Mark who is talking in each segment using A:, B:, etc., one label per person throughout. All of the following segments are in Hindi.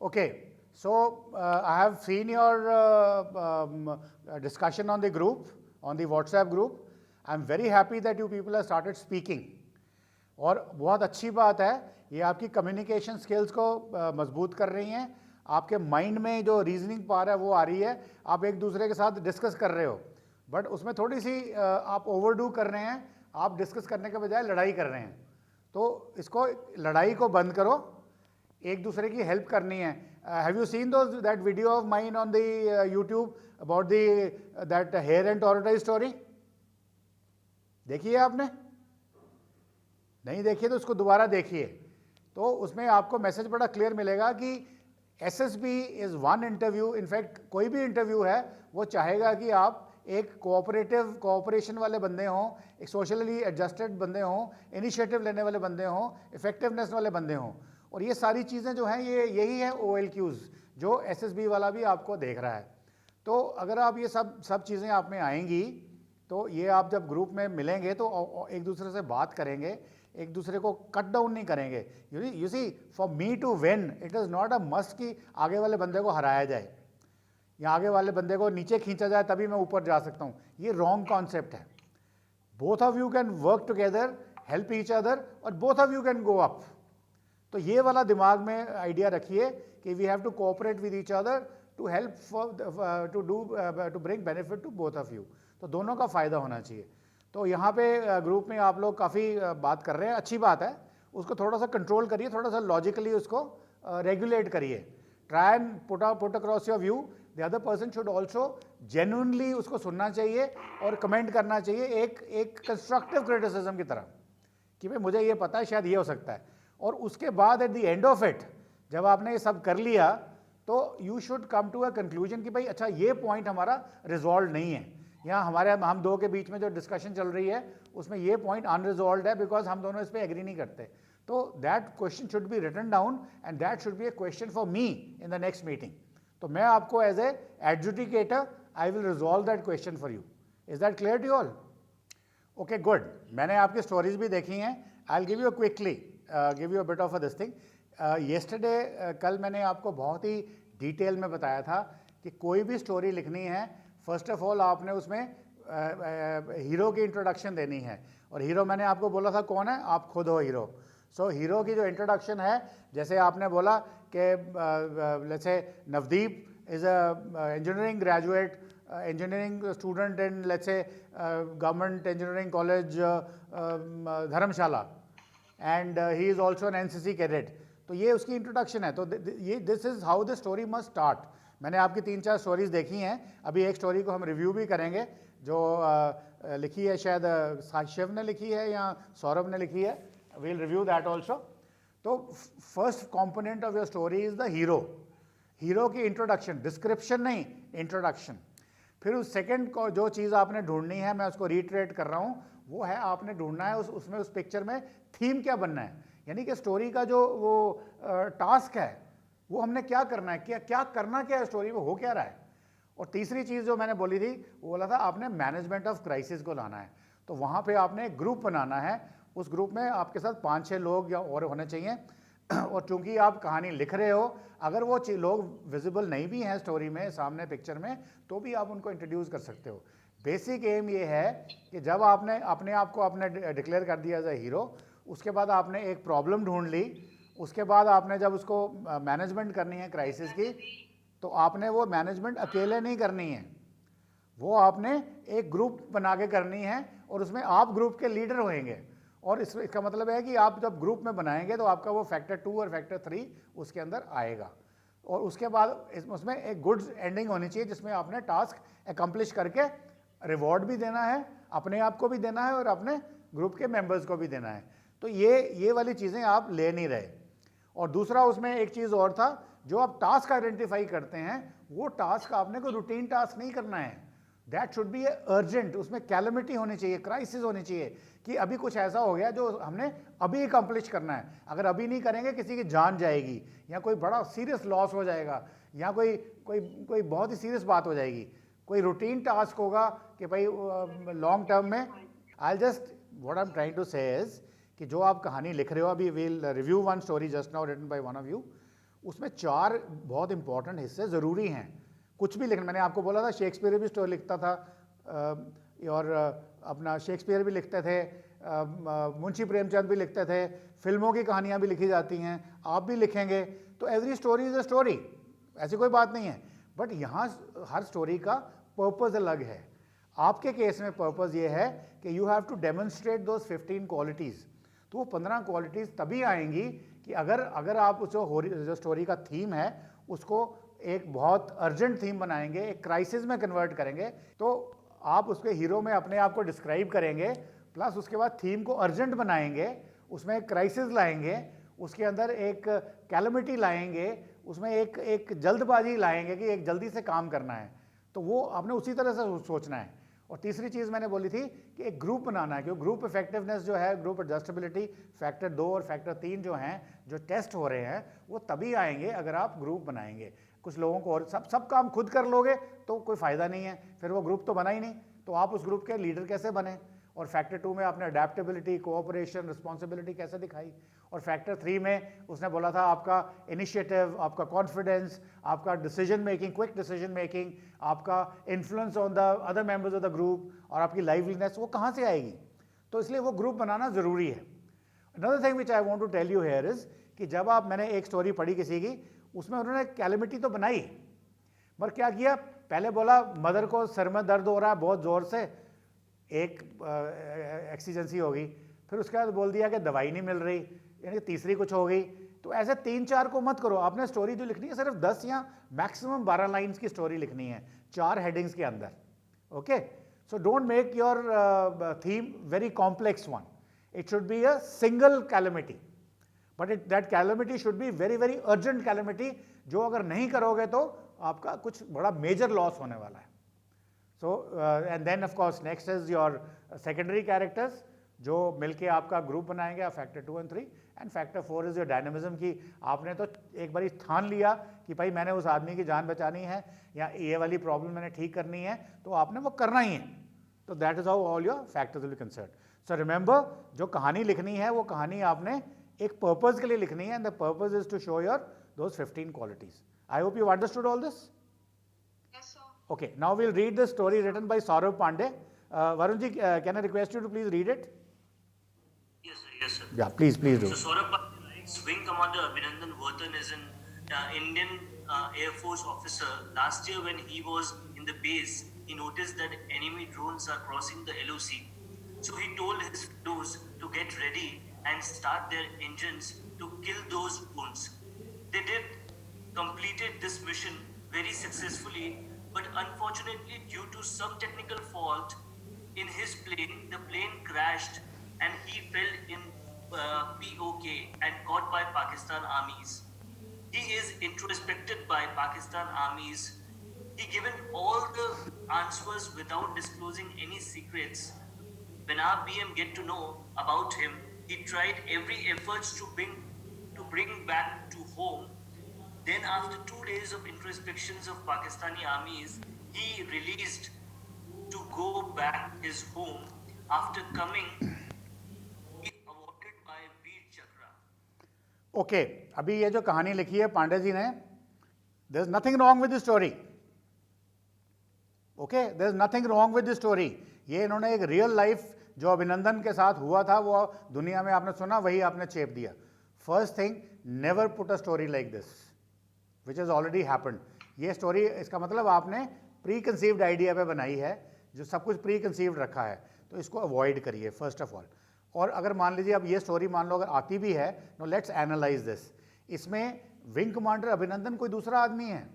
A: Okay, so I have seen your discussion on the group, on the WhatsApp group. I'm very happy that you people have started speaking. और बहुत अच्छी बात है, ये आपकी कम्युनिकेशन स्किल्स को मजबूत कर रही हैं. आपके माइंड में जो रीजनिंग पावर है वो आ रही है, आप एक दूसरे के साथ डिस्कस कर रहे हो, बट उसमें थोड़ी सी आप ओवरडू कर रहे हैं. आप डिस्कस करने के बजाय लड़ाई कर रहे हैं. तो इसको, लड़ाई को बंद करो, एक दूसरे की हेल्प करनी है. Have you seen that video of mine on the YouTube about that hare and tortoise story? देखिए आपने? नहीं देखिए तो उसको दोबारा देखिए. तो उसमें आपको मैसेज बड़ा क्लियर मिलेगा कि SSB is one interview. In fact कोई भी इंटरव्यू है वो चाहेगा कि आप एक कोऑपरेशन वाले बंदे हों, एक सोशली एडजस्टेड बंदे हों, इनिशिएटिव लेने वाले बंदे हों, इफेक्टिवनेस वाले बंदे हों. और ये सारी चीज़ें जो हैं ये यही है OLQs जो एसएसबी वाला भी आपको देख रहा है. तो अगर आप ये सब चीज़ें आप में आएंगी तो ये आप जब ग्रुप में मिलेंगे तो एक दूसरे से बात करेंगे, एक दूसरे को कट डाउन नहीं करेंगे. You see, for me to win it is not a must कि आगे वाले बंदे को हराया जाए या आगे वाले बंदे को नीचे खींचा जाए तभी मैं ऊपर जा सकता हूँ. ये रॉन्ग कॉन्सेप्ट है. Both of you can work together, help each other, और both of you can go up. तो ये वाला दिमाग में आइडिया रखिए कि we have to cooperate with each other to help to bring benefit to both of you. तो दोनों का फ़ायदा होना चाहिए. तो यहाँ पे ग्रुप में आप लोग काफ़ी बात कर रहे हैं, अच्छी बात है. उसको थोड़ा सा कंट्रोल करिए, थोड़ा सा लॉजिकली उसको रेगुलेट करिए. Try and put across your view. The other person should also genuinely उसको सुनना चाहिए और कमेंट करना चाहिए एक कंस्ट्रक्टिव क्रिटिसिज्म की तरह कि भाई मुझे ये पता है, शायद ये हो सकता है. और उसके बाद at the end of it जब आपने ये सब कर लिया तो you should come to a conclusion कि भाई अच्छा ये पॉइंट हमारा रिजॉल्व नहीं है, या हम दो के बीच में जो डिस्कशन चल रही है उसमें ये पॉइंट अनरिजॉल्व है बिकॉज हम दोनों इस पर एग्री नहीं करते. तो that question should be written down and that should be a question for me in the next meeting. तो मैं आपको as a adjudicator I will resolve that question for you. Is that clear to all? Okay, good. मैंने आपकी स्टोरीज भी देखी हैं. I will give you quickly give you a bit of a this thing. Yesterday कल मैंने आपको बहुत ही डिटेल में बताया था कि कोई भी स्टोरी लिखनी है, फर्स्ट ऑफ ऑल आपने उसमें हीरो की इंट्रोडक्शन देनी है. और हीरो मैंने आपको बोला था कौन है, आप खुद हो हीरो. सो हीरो की जो इंट्रोडक्शन है, जैसे आपने बोला कि let's say Navdeep is a engineering graduate, engineering student in let's say government engineering college Dharamshala, and he is also an NCC cadet. तो ये उसकी इंट्रोडक्शन है. तो ये this is how the story must start. मैंने आपकी 3-4 स्टोरीज देखी हैं. अभी एक स्टोरी को हम रिव्यू भी करेंगे जो लिखी है, शायद शिव ने लिखी है या सौरभ ने लिखी है. We will review that also. तो first component of your story is the hero. Hero की इंट्रोडक्शन, डिस्क्रिप्शन नहीं, इंट्रोडक्शन. फिर उस सेकेंड को जो चीज़ आपने ढूंढनी है, मैं उसको रिट्रेट कर रहा हूँ, वो है आपने ढूंढना है उसमें उस पिक्चर में थीम क्या बनना है. यानी कि स्टोरी का जो वो टास्क है वो हमने क्या करना है, क्या करना क्या है स्टोरी में, हो क्या रहा है. और तीसरी चीज़ जो मैंने बोली थी वो बोला था आपने मैनेजमेंट ऑफ क्राइसिस को लाना है. तो वहाँ पे आपने एक ग्रुप बनाना है. उस ग्रुप में आपके साथ 5-6 लोग या और होने चाहिए. और चूंकि आप कहानी लिख रहे हो, अगर वो लोग विजिबल नहीं भी हैं स्टोरी में, सामने पिक्चर में, तो भी आप उनको इंट्रोड्यूस कर सकते हो. बेसिक एम ये है कि जब आपने अपने आप को आपने डिक्लेयर कर दिया एज ए हीरो, उसके बाद आपने एक प्रॉब्लम ढूंढ ली. उसके बाद आपने जब उसको मैनेजमेंट करनी है क्राइसिस की, तो आपने वो मैनेजमेंट अकेले नहीं करनी है, वो आपने एक ग्रुप बना के करनी है और उसमें आप ग्रुप के लीडर होंगे. और इसका मतलब है कि आप जब ग्रुप में बनाएंगे तो आपका वो फैक्टर 2 और फैक्टर 3 उसके अंदर आएगा. और उसके बाद उसमें एक गुड एंडिंग होनी चाहिए जिसमें आपने टास्क अकम्प्लिश करके रिवॉर्ड भी देना है, अपने आप को भी देना है और अपने ग्रुप के मेंबर्स को भी देना है. तो ये वाली चीज़ें आप ले नहीं रहे. और दूसरा उसमें एक चीज़ और था, जो आप टास्क आइडेंटिफाई करते हैं वो टास्क आपने कोई रूटीन टास्क नहीं करना है. That should B urgent. उसमें कैलेमिटी होनी चाहिए, क्राइसिस होनी चाहिए कि अभी कुछ ऐसा हो गया जो हमने अभी अकम्प्लिश करना है. अगर अभी नहीं करेंगे किसी की जान जाएगी, या कोई बड़ा सीरियस लॉस हो जाएगा, या कोई बहुत ही सीरियस बात हो जाएगी. कोई रूटीन टास्क होगा कि भाई लॉन्ग टर्म में. I just what I am trying to say is कि जो आप कहानी लिख रहे हो, अभी will review one story just now written by one of you. उसमें 4 बहुत इंपॉर्टेंट हिस्से ज़रूरी हैं। कुछ भी लिखना, मैंने आपको बोला था शेक्सपियर भी स्टोरी लिखता था, और अपना शेक्सपियर भी लिखते थे, मुंशी प्रेमचंद भी लिखते थे, फिल्मों की कहानियाँ भी लिखी जाती हैं, आप भी लिखेंगे। तो every story is a story, ऐसी कोई बात नहीं है। बट यहाँ हर स्टोरी का पर्पज़ अलग है। आपके केस में पर्पज़ ये है कि you have to demonstrate those 15 qualities. तो वो 15 क्वालिटीज़ तभी आएंगी कि अगर आप जो स्टोरी का थीम है उसको एक बहुत अर्जेंट थीम बनाएंगे, एक क्राइसिस में कन्वर्ट करेंगे, तो आप उसके हीरो में अपने आप को डिस्क्राइब करेंगे, प्लस उसके बाद थीम को अर्जेंट बनाएंगे, उसमें एक क्राइसिस लाएंगे, उसके अंदर एक कैलमिटी लाएंगे, उसमें एक जल्दबाजी लाएंगे कि एक जल्दी से काम करना है। तो वो आपने उसी तरह से सोचना है। और तीसरी चीज़ मैंने बोली थी कि एक ग्रुप बनाना है, क्योंकि ग्रुप इफेक्टिवनेस जो है, ग्रुप एडजस्टेबिलिटी फैक्टर 2 और फैक्टर 3 जो हैं, जो टेस्ट हो रहे हैं, वो तभी आएंगे अगर आप ग्रुप बनाएंगे। कुछ लोगों को और सब काम खुद कर लोगे तो कोई फ़ायदा नहीं है, फिर वो ग्रुप तो बना ही नहीं। तो आप उस ग्रुप के लीडर कैसे बने? और फैक्टर 2 में आपने अडेप्टेबिलिटी, कोऑपरेशन, रिस्पॉन्सिबिलिटी कैसे दिखाई? और फैक्टर 3 में उसने बोला था आपका इनिशिएटिव, आपका कॉन्फिडेंस, आपका decision making, quick decision making, आपका influence on the other members of the group, और आपकी लाइवलीनेस, वो कहाँ से आएगी? तो इसलिए वो ग्रुप बनाना ज़रूरी है। Another thing which I want to tell you here is कि जब मैंने एक स्टोरी पढ़ी किसी की, उसमें उन्होंने कैलेमिटी तो बनाई, पर क्या किया? पहले बोला मदर को सर में दर्द हो रहा है बहुत ज़ोर से, एक एक्सीजेंसी हो गई, फिर उसके बाद बोल दिया कि दवाई नहीं मिल रही, यानी तीसरी कुछ हो गई। तो ऐसे 3-4 को मत करो। आपने स्टोरी जो लिखनी है सिर्फ 10 या मैक्सिमम 12 लाइन्स की स्टोरी लिखनी है, 4 हेडिंग्स के अंदर। Okay, so don't make your theme very complex one, it should be a single calamity, but that calamity should be very very urgent calamity, जो अगर नहीं करोगे तो आपका कुछ बड़ा मेजर लॉस होने वाला है। So and then of course next is your secondary characters जो मिलके आपका ग्रुप बनाएंगे, फैक्टर 2 और 3, and factor 4 is your dynamism की आपने तो एक बार ठान लिया कि भाई मैंने उस आदमी की जान बचानी है या ये वाली प्रॉब्लम मैंने ठीक करनी है, तो आपने वो करना ही है। तो that is how all your factors will be concerned. So remember, जो कहानी लिखनी है वो कहानी आपने एक पर्पज के लिए लिखनी है, and the purpose is to show your those 15 qualities. I hope you understood all this. Okay, now we'll read the story written by Saurav Pandey. Varunji, can I request you to please read it?
B: Yes, sir. Yes, sir.
A: Yeah, please do.
B: So Saurav Pandey writes, Wing Commander Abhinandan Verthan is an Indian Air Force officer. Last year when he was in the base, he noticed that enemy drones are crossing the LOC. So he told his crews to get ready and start their engines to kill those drones. They did, completed this mission very successfully. But unfortunately, due to some technical fault in his plane, the plane crashed and he fell in POK and caught by Pakistan armies. He is introspected by Pakistan armies. He given all the answers without disclosing any secrets. When our BM get to know about him, he tried every efforts to bring back to home. Then after 2 days of introspections of Pakistani armies, he released to go back his home. After coming, he awarded by Veer Chakra.
A: Okay, अभी ये जो कहानी लिखी है पांडे जी ने, there is nothing wrong with the story. Okay, there is nothing wrong with the story. ये इन्होंने एक रियल लाइफ जो अभिनंदन के साथ हुआ था वो दुनिया में आपने सुना, वही आपने चेप दिया। First thing, never put a story like this which is already happened. ये स्टोरी, इसका मतलब आपने प्री कंसीव्ड आइडिया पे बनाई है, जो सब कुछ प्री कंसीव्ड रखा है, तो इसको अवॉइड करिए फर्स्ट ऑफ ऑल। और अगर मान लीजिए अब ये स्टोरी मान लो अगर आती भी है, नो लेट्स एनालाइज दिस। इसमें विंग कमांडर अभिनंदन कोई दूसरा आदमी है।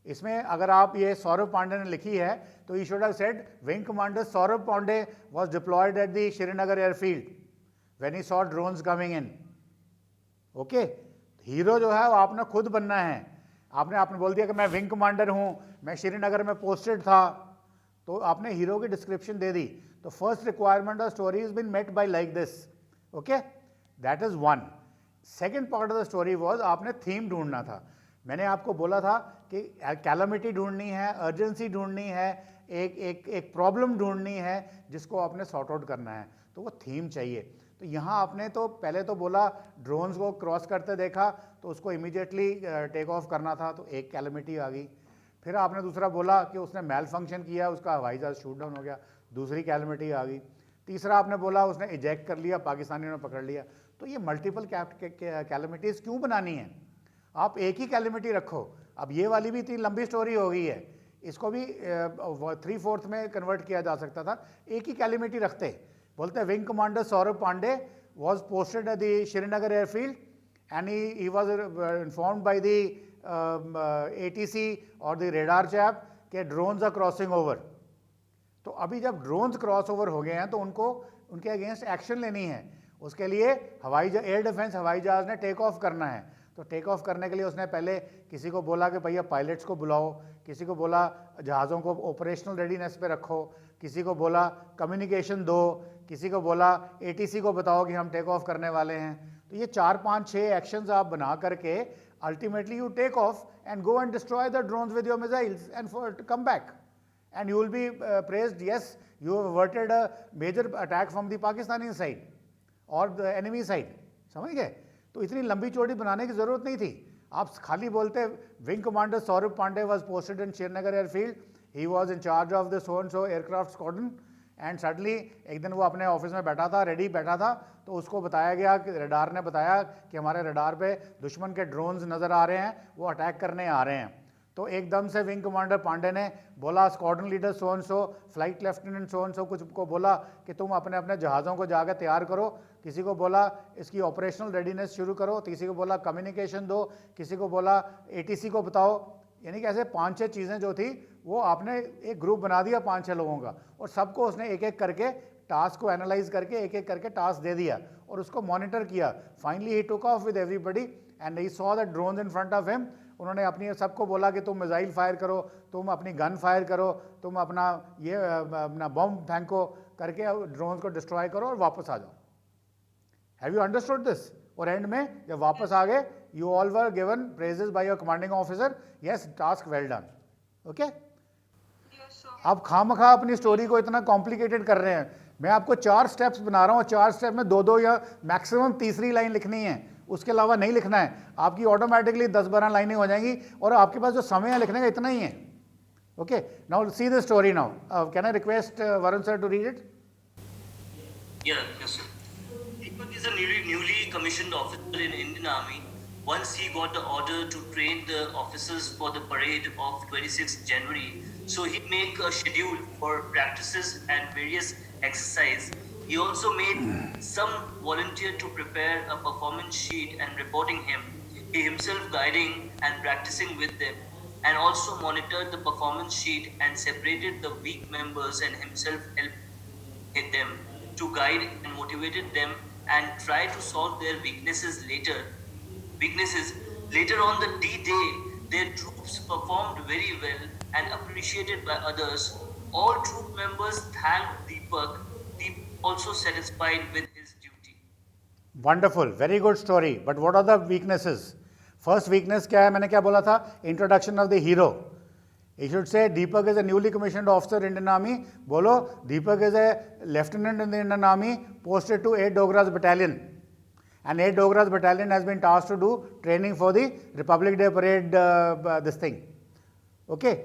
A: इसमें अगर आप ये सौरभ पांडे ने लिखी है तो he should have said wing commander Saurabh Pandey was deployed at the Srinagar airfield when he saw drones coming in. Okay, hero जो है वो आपने खुद बनना है। आपने बोल दिया कि मैं विंग कमांडर हूँ, मैं श्रीनगर में पोस्टेड था, तो आपने हीरो की डिस्क्रिप्शन दे दी। तो first requirement of story is been met by like this. Okay, that is one. Second part of the story was आपने थीम ढूंढना था। मैंने आपको बोला था कि कैलामिटी ढूंढनी है, अर्जेंसी ढूंढनी है, एक प्रॉब्लम ढूंढनी है जिसको आपने सॉर्ट आउट करना है, तो वो थीम चाहिए। तो यहाँ आपने तो पहले तो बोला ड्रोन्स को क्रॉस करते देखा तो उसको इमीडिएटली टेक ऑफ करना था, तो एक कैलेमिटी आ गई। फिर आपने दूसरा बोला कि उसने मेल फंक्शन किया, उसका हवाई जहाज शूट डाउन हो गया, दूसरी कैलेमिटी आ गई। तीसरा आपने बोला उसने इजेक्ट कर लिया, पाकिस्तानियों ने पकड़ लिया। तो ये मल्टीपल कैलेमिटीज़ क्यों बनानी है? आप एक ही कैलेमिटी रखो। अब ये वाली भी इतनी लंबी स्टोरी हो गई है, इसको भी 3/4 में कन्वर्ट किया जा सकता था, एक ही कैलेमिटी रखते। बोलते हैं wing commander Saurabh Pandey was posted at the Srinagar airfield and he was informed by the ATC और द रेडार चैप के ड्रोन्स आर क्रॉसिंग ओवर। तो अभी जब ड्रोन्स क्रॉस ओवर हो गए हैं तो उनको उनके अगेंस्ट एक्शन लेनी है। उसके लिए एयर डिफेंस हवाई जहाज ने टेक ऑफ करना है। तो टेक ऑफ करने के लिए उसने पहले किसी को बोला कि भैया पायलट्स को बुलाओ, किसी को बोला जहाज़ों को ऑपरेशनल रेडीनेस पे रखो, किसी को बोला कम्युनिकेशन दो, किसी को बोला ATC को बताओ कि हम टेक ऑफ करने वाले हैं। तो ये 4, 5, 6 एक्शंस आप बना करके ultimately you take off and go and destroy the drones with your missiles and come back and you will be praised, yes, you have averted a major attack from the Pakistani side or the enemy side। समझ गए? तो इतनी लंबी चौड़ी बनाने की ज़रूरत नहीं थी। आप खाली बोलते wing commander Saurabh Pandey was posted in Srinagar airfield, he was in charge of the so and so aircraft squadron and suddenly एक दिन वो अपने ऑफिस में बैठा था, रेडी बैठा था, तो उसको बताया गया कि रडार ने बताया कि हमारे रडार पे दुश्मन के ड्रोन्स नज़र आ रहे हैं, वो अटैक करने आ रहे हैं। तो एकदम से विंग कमांडर पांडे ने बोला squadron leader so and so, flight lieutenant so and सो कुछ को बोला कि तुम अपने अपने जहाज़ों को जाकर तैयार करो, किसी को बोला इसकी ऑपरेशनल रेडीनेस शुरू करो, किसी को बोला कम्युनिकेशन दो, किसी को बोला ATC को बताओ। यानी कि ऐसे 5-6 चीज़ें जो थी वो आपने एक ग्रुप बना दिया 5-6 लोगों का, और सबको उसने एक एक करके टास्क को एनालाइज करके एक एक करके टास्क दे दिया और उसको मॉनिटर किया। Finally he took off with everybody and he saw the drones in front of him. उन्होंने अपनी सबको बोला कि तुम मिसाइल फायर करो, तुम अपनी गन फायर करो, तुम अपना ये अपना बम फेंको करके ड्रोन्स को डिस्ट्रॉय करो और वापस आ जाओ। Have you understood this? और एंड में जब वापस आ गए, you all were given praises by your commanding officer, yes task well done. Okay, आप खामखा अपनी स्टोरी को इतना कॉम्प्लिकेटेड कर रहे हैं। मैं आपको 4 स्टेप्स बना रहा हूँ, 4 स्टेप में 2-2 या मैक्सिमम तीसरी लाइन लिखनी है, उसके अलावा नहीं लिखना है। आपकी ऑटोमेटिकली 10-12 लाइनें हो जाएंगी और आपके पास जो समय है लिखने का इतना ही है। Okay, now see the story now. Can I request Varun sir to read it?
B: Yes, sir. Deepak is a newly commissioned officer in Indian Army. Once he got the order to train the officers for the parade of 26th January, so he make a schedule for practices and various exercise. He also made some volunteer to prepare a performance sheet and reporting him. He himself guiding and practicing with them, and also monitored the performance sheet and separated the weak members and himself helped them to guide and motivated them and try to solve their weaknesses later on the D-Day. Their troops performed very well and appreciated by others. All troop members thanked Deepak. Deepak also satisfied with his duty.
A: Wonderful, very good story. But what are the weaknesses? First weakness क्या है? मैंने क्या बोला था? Introduction of the hero. You should say Deepak is a newly commissioned officer in Indian Army. बोलो Deepak is a lieutenant in the Indian Army posted to 8 Dogras Battalion. And 8 Dogras Battalion has been tasked to do training for the Republic Day Parade, this thing. Okay.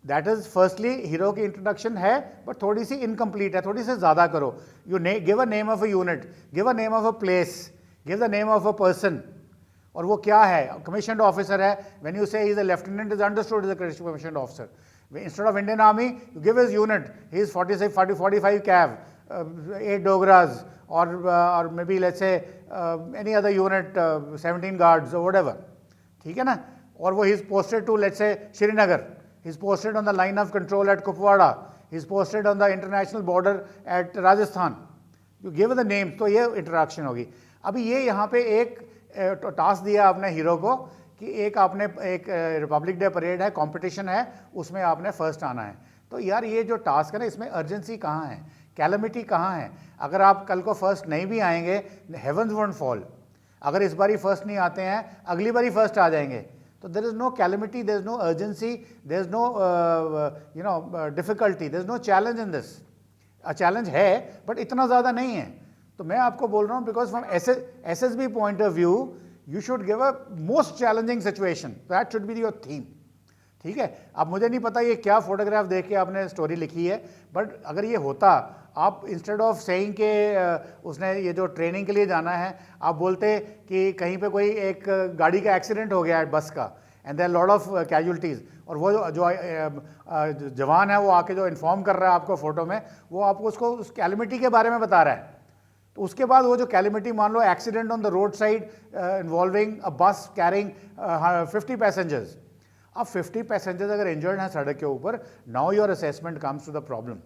A: That is firstly hero की introduction है, but थोड़ी सी incomplete है, थोड़ी सी ज़्यादा करो. You give a name of a unit, give a name of a place, give the name of a person. और वो क्या है? Commissioned officer है. When you say he is a lieutenant, is understood as a commissioned officer. Instead of Indian Army, you give his unit. He is 45 cav, 8 Dogras, or maybe let's say any other unit, 17 guards or whatever. ठीक है ना? और वो he is posted to let's say Srinagar. He is posted on the line of control at Kupwara. He is posted on the international border at Rajasthan. You give the names, तो ये इंटरेक्शन होगी. अभी ये यहाँ पे एक टास्क दिया आपने हीरो को कि एक आपने एक रिपब्लिक डे परेड है, कंपटीशन है, उसमें आपने फर्स्ट आना है. तो यार ये जो टास्क है ना, इसमें अर्जेंसी कहाँ है, कैलेमिटी कहाँ है? अगर आप कल को फर्स्ट नहीं भी आएंगे, हेवंस वोंट फॉल. अगर इस बारी फर्स्ट नहीं आते हैं, अगली बारी फर्स्ट आ जाएंगे. तो there is no calamity, there is no urgency, there is no difficulty, there is no challenge in this. Challenge है बट इतना ज़्यादा नहीं है. तो मैं आपको बोल रहा हूँ because from SSB point of view you should give a most challenging situation, that should be your theme. ठीक है, अब मुझे नहीं पता ये क्या फोटोग्राफ देख के आपने स्टोरी लिखी है, बट अगर ये होता, आप इंस्टेड ऑफ सेइंग के उसने ये जो ट्रेनिंग के लिए जाना है, आप बोलते कि कहीं पे कोई एक गाड़ी का एक्सीडेंट हो गया है बस का, and there lot of casualties, और वो जो जवान है वो आके जो इन्फॉर्म कर रहा है आपको फ़ोटो में, वो आपको उसको उस कैलमिटी के बारे में बता रहा है। तो उसके बाद वो जो कैलमिटी, मान लो accident on the road side involving a bus carrying 50 passengers. अब 50 पैसेंजर्स अगर इंजर्ड हैं सड़क के ऊपर, now your assessment comes to the problem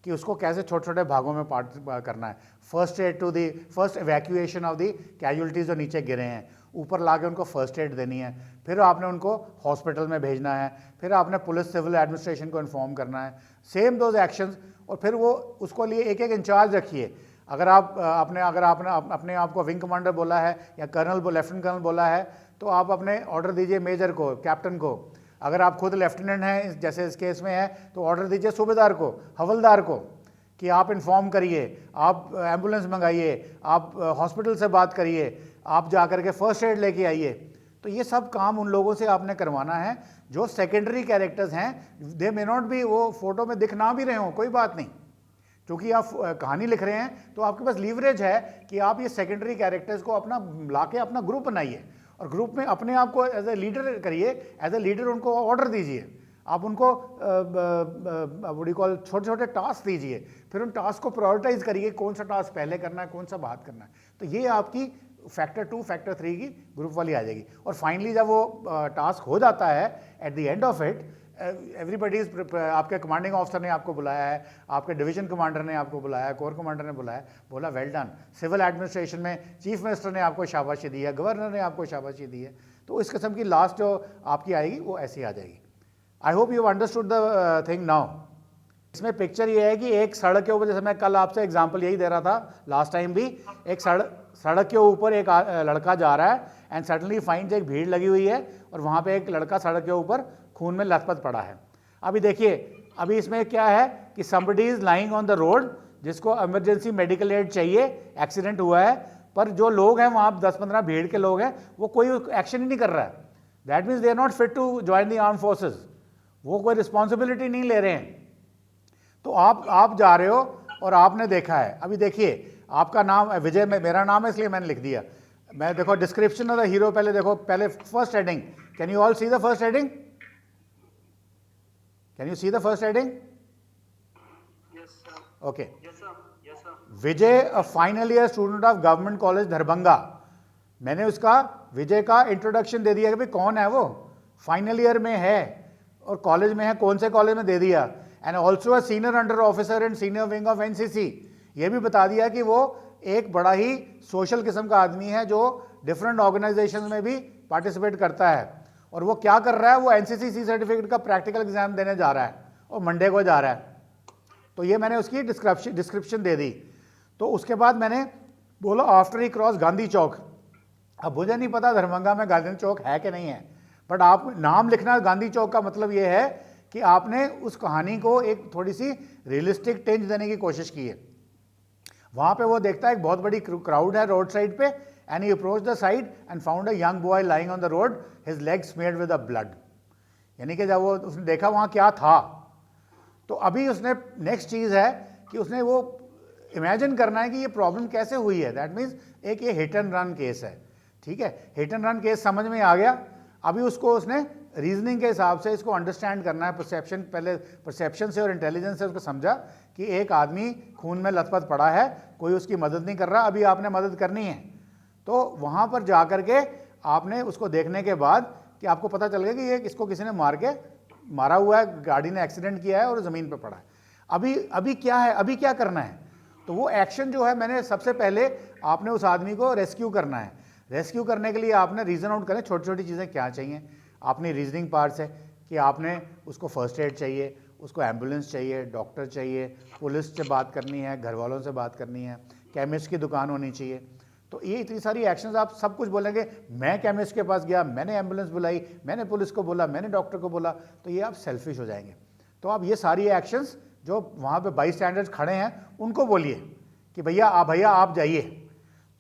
A: कि उसको कैसे छोटे छोटे भागों में पार्ट करना है। First aid to the first evacuation of the casualties जो नीचे गिरे हैं, ऊपर ला के उनको फर्स्ट एड देनी है, फिर आपने उनको हॉस्पिटल में भेजना है, फिर आपने पुलिस सिविल एडमिनिस्ट्रेशन को इन्फॉर्म करना है, सेम दोज एक्शंस। और फिर वो उसको लिए एक एक इंचार्ज रखिए। अगर आपने अपने आप को विंग कमांडर बोला है या कर्नल लेफ्टिनेंट कर्नल बोला है, तो आप अपने ऑर्डर दीजिए मेजर को, कैप्टन को। अगर आप खुद लेफ्टिनेंट हैं जैसे इस केस में है, तो ऑर्डर दीजिए सूबेदार को, हवलदार को, कि आप इन्फॉर्म करिए, आप एम्बुलेंस मंगाइए, आप हॉस्पिटल से बात करिए, आप जा कर के फर्स्ट एड लेके आइए। तो ये सब काम उन लोगों से आपने करवाना है जो सेकेंडरी कैरेक्टर्स हैं। दे मे नॉट बी, वो फोटो में दिख ना भी रहे हों, कोई बात नहीं, क्योंकि आप कहानी लिख रहे हैं तो आपके पास लीवरेज है कि आप ये सेकेंडरी कैरेक्टर्स को अपना लाके अपना ग्रुप बनाइए, और ग्रुप में अपने आप को एज ए लीडर करिए, एज ए लीडर उनको ऑर्डर दीजिए, आप उनको व्हाट यू कॉल छोटे छोटे टास्क दीजिए, फिर उन टास्क को प्रायोरिटाइज करिए, कौन सा टास्क पहले करना है, कौन सा बाद करना है। तो ये आपकी फैक्टर 2 फैक्टर 3 की ग्रुप वाली आ जाएगी। और फाइनली जब वो टास्क हो जाता है, eight the end of it everybody is, आपके कमांडिंग ऑफिसर ने आपको बुलाया है, आपके डिवीजन कमांडर ने आपको बुलाया है, कोर कमांडर ने बुलाया, बोला वेल डन। सिविल एडमिनिस्ट्रेशन में चीफ मिनिस्टर ने आपको शाबाशी दी है, गवर्नर ने आपको शाबाशी दी है। तो इस किस्म की लास्ट जो आपकी आएगी वो ऐसी आ जाएगी। आई hope you understood the thing now. इसमें पिक्चर ये है कि एक सड़क के ऊपर, जैसे मैं कल आपसे एग्जांपल यही दे रहा था लास्ट टाइम भी, एक सड़क के ऊपर एक लड़का जा रहा है, एंड सडनली फाइंड एक भीड़ लगी हुई है, और वहाँ पे एक लड़का सड़क के ऊपर खून में लथपथ पड़ा है। अभी देखिए, अभी इसमें क्या है कि somebody is lying on the road, जिसको इमरजेंसी मेडिकल एड चाहिए, एक्सीडेंट हुआ है, पर जो लोग हैं वहाँ 10-15 भीड़ के लोग हैं, वो कोई एक्शन ही नहीं कर रहा है। That means they are not fit to join the arm forces, वो कोई रिस्पॉन्सिबिलिटी नहीं ले रहे हैं। तो आप जा रहे हो और आपने देखा है, अभी देखिए आपका नाम विजय, मेरा नाम है इसलिए मैंने लिख दिया। मैं देखो डिस्क्रिप्शन ऑफ द हीरो, पहले देखो, पहले first heading, can you all see the first heading? Can you see the first heading?
B: Yes, sir.
A: Okay.
B: Yes, sir. Yes, sir.
A: Vijay, a final year student of Government College Darbhanga. मैंने उसका विजय का इंट्रोडक्शन दे दिया कि भाई कौन है वो, फाइनल ईयर में है और कॉलेज में है, कौन से कॉलेज में दे दिया, and also a senior under officer and senior wing of NCC. ये भी बता दिया कि वो एक बड़ा ही सोशल किस्म का आदमी है जो डिफरेंट ऑर्गेनाइजेशन में भी पार्टिसिपेट करता है। और वो क्या कर रहा है, वो एनसीसी सर्टिफिकेट का प्रैक्टिकल एग्जाम देने जा रहा है और मंडे को जा रहा है। तो ये मैंने उसकी डिस्क्रिप्शन दे दी। तो उसके बाद मैंने बोला आफ्टर ही क्रॉस गांधी चौक। अब मुझे नहीं पता दरभंगा में गांधी चौक है कि नहीं है, बट आप नाम लिखना गांधी चौक का मतलब ये है कि आपने उस कहानी को एक थोड़ी सी रियलिस्टिक टेंज देने की कोशिश की है। वहाँ पे वो देखता है एक बहुत बड़ी क्राउड है रोड साइड पे, and he approached the side and found a young boy lying on the road, his legs smeared with the blood। यानी कि जब वो उसने देखा वहाँ क्या था, तो अभी उसने नेक्स्ट चीज़ है कि उसने वो इमेजिन करना है कि ये प्रॉब्लम कैसे हुई है। दैट मीन्स एक ये हिट एंड रन केस है, ठीक है, हिट एंड रन केस समझ में आ गया। अभी उसको उसने रीजनिंग के हिसाब से इसको अंडरस्टैंड करना है, परसेप्शन, पहले परसेप्शन से और इंटेलिजेंस से उसको समझा कि एक आदमी खून में लथपथ पड़ा है, कोई उसकी मदद नहीं कर रहा, अभी आपने मदद करनी है। तो वहाँ पर जा कर के आपने उसको देखने के बाद कि आपको पता चल गया कि ये इसको किसी ने मारा हुआ है, गाड़ी ने एक्सीडेंट किया है और ज़मीन पर पड़ा है। अभी क्या है, अभी क्या करना है? तो वो एक्शन जो है, मैंने सबसे पहले आपने उस आदमी को रेस्क्यू करना है। रेस्क्यू करने के लिए आपने रीज़न आउट करें छोटी छोटी चीज़ें क्या चाहिए। आपने रीजनिंग पार्ट से कि आपने उसको फर्स्ट एड चाहिए, उसको एम्बुलेंस चाहिए, डॉक्टर चाहिए, पुलिस से बात करनी है, घर वालों से बात करनी है, केमिस्ट की दुकान होनी चाहिए। तो ये इतनी सारी एक्शंस, आप सब कुछ बोलेंगे मैं केमिस्ट के पास गया, मैंने एम्बुलेंस बुलाई, मैंने पुलिस को बोला, मैंने डॉक्टर को बोला, तो ये आप सेल्फिश हो जाएंगे। तो आप ये सारी एक्शंस जो वहाँ पे बाई स्टैंडर्ड्स खड़े हैं उनको बोलिए कि भैया आप जाइए,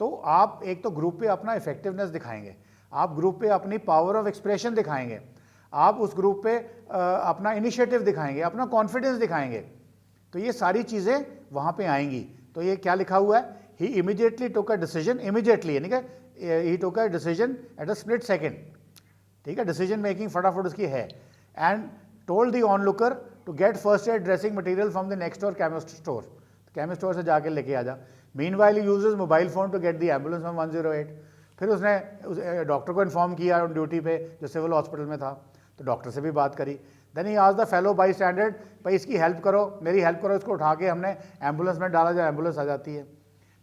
A: तो आप एक तो ग्रुप पे अपना इफेक्टिवनेस दिखाएंगे, आप ग्रुप पे अपनी पावर ऑफ एक्सप्रेशन दिखाएंगे, आप उस ग्रुप पे अपना इनिशिएटिव दिखाएंगे, अपना कॉन्फिडेंस दिखाएंगे, तो ये सारी चीज़ें वहाँ पे आएंगी। तो ये क्या लिखा हुआ है, he immediately took a decision, immediately यानी कि he took a decision at a split second, ठीक है, डिसीजन मेकिंग फटाफट उसकी है, and told the onlooker to get first aid dressing material from the next door chemist store, chemist store से जाके लेके आ जा। Meanwhile he uses mobile phone to get the ambulance from 108। फिर उसने डॉक्टर को इन्फॉर्म किया ऑन ड्यूटी पे जो सिविल हॉस्पिटल में था, तो डॉक्टर से भी बात करी। देन ही आज द फेलो बाई स्टैंडर्ड, भाई इसकी हेल्प करो, मेरी हेल्प करो, इसको उठा के हमने एम्बुलेंस में डाला, जो एम्बुलेंस आ जाती है।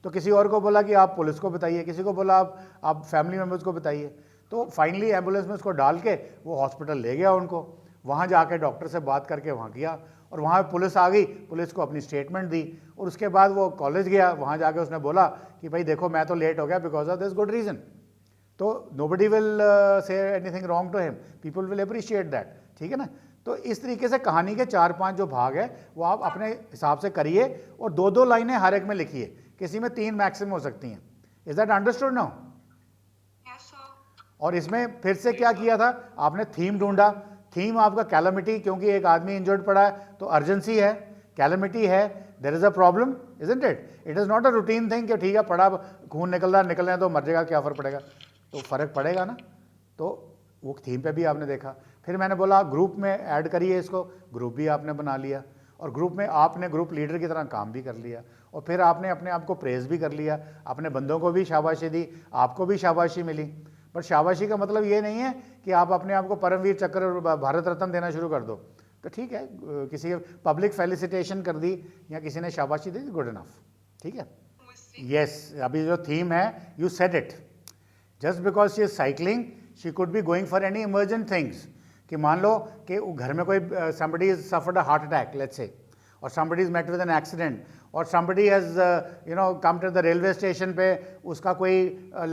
A: तो किसी और को बोला कि आप पुलिस को बताइए, किसी को बोला आप फैमिली मेम्बर्स को बताइए। तो फाइनली एम्बुलेंस में उसको डाल के वो हॉस्पिटल ले गया उनको, वहाँ जाके डॉक्टर से बात करके वहाँ किया, और वहाँ पुलिस आ गई, पुलिस को अपनी स्टेटमेंट दी, और उसके बाद वो कॉलेज गया, वहाँ जाके उसने बोला कि भाई देखो मैं तो लेट हो गया because of this good reason. तो nobody will say anything wrong to him, people will appreciate that, ठीक है ना। तो इस तरीके से कहानी के 4-5 जो भाग है वो आप अपने हिसाब से करिए, और 2-2 लाइनें हर एक में लिखिए, किसी में 3 मैक्सिमम हो सकती हैं। Is that understood now? और इसमें फिर से क्या किया था आपने, थीम ढूंढा। थीम आपका कैलेमिटी, क्योंकि एक आदमी इंजर्ड पड़ा है तो अर्जेंसी है, कैलेमिटी है, there is a problem, isn't it? It is not a routine thing कि ठीक है पड़ा, खून निकलना है तो मर जाएगा, क्या फ़र्क पड़ेगा, तो फ़र्क पड़ेगा ना। तो वो थीम पे भी आपने देखा। फिर मैंने बोला ग्रुप में ऐड करिए इसको, ग्रुप भी आपने बना लिया, और ग्रुप में आपने ग्रुप लीडर की तरह काम भी कर लिया, और फिर आपने अपने आप को प्रेज़ भी कर लिया, अपने बंदों को भी शाबाशी दी, आपको भी शाबाशी मिली। बट शाबाशी का मतलब ये नहीं है कि आप अपने आप को परमवीर चक्र और भारत रत्न देना शुरू कर दो। तो ठीक है, किसी पब्लिक फेलिसिटेशन कर दी या किसी ने शाबाशी दी, गुड इनफ, ठीक है। यस, अभी जो थीम है, you said it, just because she is cycling she could be going for any emergent things. कि मान लो कि घर में कोई somebody has suffered a heart attack, let's say, or somebody is met with an accident, or somebody has come to the railway station पे उसका कोई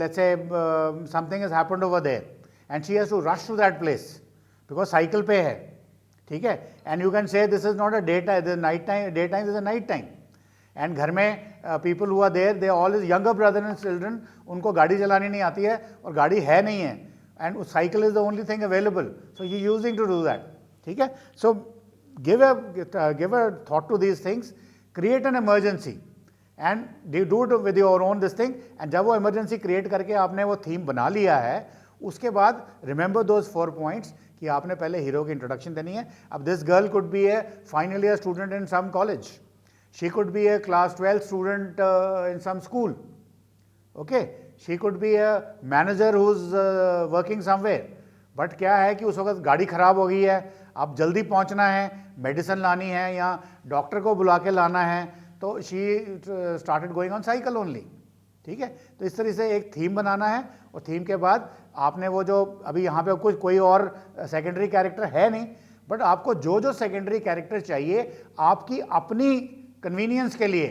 A: let's say something has happened over there and she has to rush to that place because cycle पे है, ठीक है, and you can say this is not a daytime, the night time, daytime is a night time, and घर में people who are there, they all is younger brother and children, उनको गाड़ी चलानी नहीं आती है और गाड़ी है नहीं है, and cycle is the only thing available, so he using to do that, ठीक है। So give a thought to these things, create an emergency and do it with your own this thing, and जब वो emergency create करके आपने वो theme बना लिया है, उसके बाद remember those 4 points कि आपने पहले हीरो की इंट्रोडक्शन देनी है। अब this girl could be a final year student in some college, she could be a class 12 student in some school, okay, she could be a manager who's working somewhere, but क्या है कि उस वक्त गाड़ी ख़राब हो गई है, अब जल्दी पहुंचना है, मेडिसिन लानी है या डॉक्टर को बुला के लाना है, तो she started going on cycle only, ठीक है। तो इस तरह से एक थीम बनाना है, और थीम के बाद आपने वो जो अभी यहाँ पे कुछ कोई और सेकेंडरी कैरेक्टर है नहीं, बट आपको जो जो सेकेंडरी कैरेक्टर चाहिए आपकी अपनी कन्वीनियंस के लिए,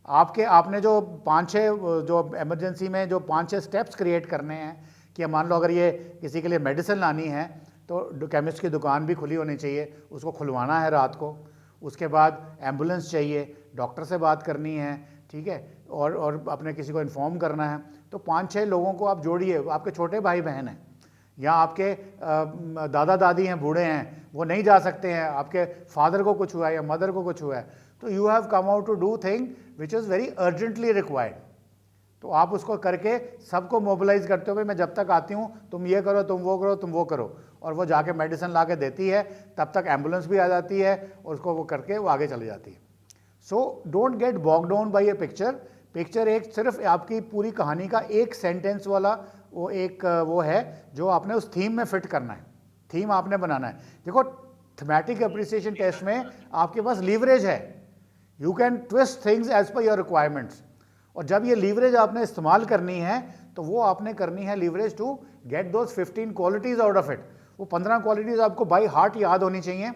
A: आपने जो 5-6 जो इमरजेंसी में जो 5-6 स्टेप्स क्रिएट करने हैं, कि मान लो अगर ये किसी के लिए मेडिसिन लानी है तो केमिस्ट की दुकान भी खुली होनी चाहिए, उसको खुलवाना है रात को, उसके बाद एम्बुलेंस चाहिए, डॉक्टर से बात करनी है, ठीक है, और अपने किसी को इन्फॉर्म करना है, तो 5-6 लोगों को आप जोड़िए, आपके छोटे भाई बहन हैं या आपके दादा दादी हैं, बूढ़े हैं, वो नहीं जा सकते हैं, आपके फादर को कुछ हुआ है या मदर को कुछ हुआ है, तो you have come out to do thing which is very urgently required. तो आप उसको करके सबको मोबिलाइज करते हो, भाई मैं जब तक आती हूँ तुम ये करो, तुम वो करो, तुम वो करो, और वो जाके मेडिसिन ला के देती है, तब तक एम्बुलेंस भी आ जाती है और उसको वो करके वो आगे चली जाती है। So don't get bog down by a picture एक सिर्फ आपकी पूरी कहानी का एक सेंटेंस वाला वो है जो आपने उस थीम में फिट करना है, थीम आपने बनाना है। देखो थीमेटिक एप्रिसिएशन टेस्ट में आपके पास लीवरेज है, you can twist things as per your requirements, और जब ये लीवरेज आपने इस्तेमाल करनी है तो वो आपने करनी है leverage to get those 15 qualities out of it. वो 15 क्वालिटीज़ आपको बाई हार्ट याद होनी चाहिए।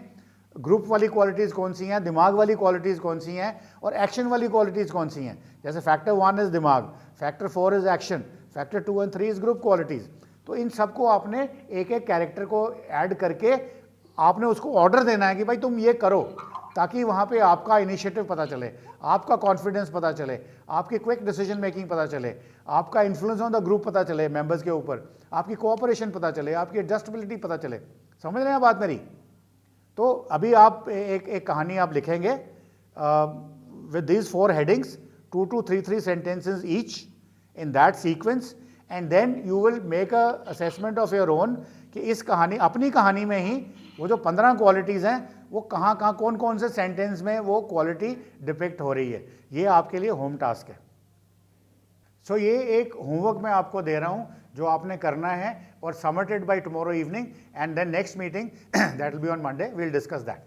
A: ग्रुप वाली क्वालिटीज़ कौन सी हैं, दिमाग वाली क्वालिटीज़ कौन सी हैं, और एक्शन वाली क्वालिटीज़ कौन सी हैं। जैसे फैक्टर 1 इज़ दिमाग, फैक्टर 4 इज़ एक्शन, फैक्टर 2 और 3 इज़ ग्रुप क्वालिटीज़। तो इन सबको आपने एक एक कैरेक्टर को ऐड करके आपने उसको ऑर्डर देना है कि भाई तुम ये करो, ताकि वहाँ पे आपका इनिशिएटिव पता चले, आपका कॉन्फिडेंस पता चले, आपकी क्विक डिसीजन मेकिंग पता चले, आपका इन्फ्लुएंस ऑन द ग्रुप पता चले मेंबर्स के ऊपर, आपकी कोऑपरेशन पता चले, आपकी एडजस्टेबिलिटी पता चले। समझ रहे हैं बात मेरी? तो अभी आप एक कहानी आप लिखेंगे with these 4 headings, 2 to 3 sentences each in that sequence, and then you will make a assessment of your own कि इस कहानी, अपनी कहानी में ही वो जो 15 क्वालिटीज़ हैं वो कहाँ कहाँ कौन कौन से सेंटेंस में वो क्वालिटी डिपिक्ट हो रही है। ये आपके लिए होम टास्क है। सो ये एक होमवर्क मैं आपको दे रहा हूँ जो आपने करना है, और submitted by tomorrow evening, and then next meeting that will be on Monday, we will discuss that.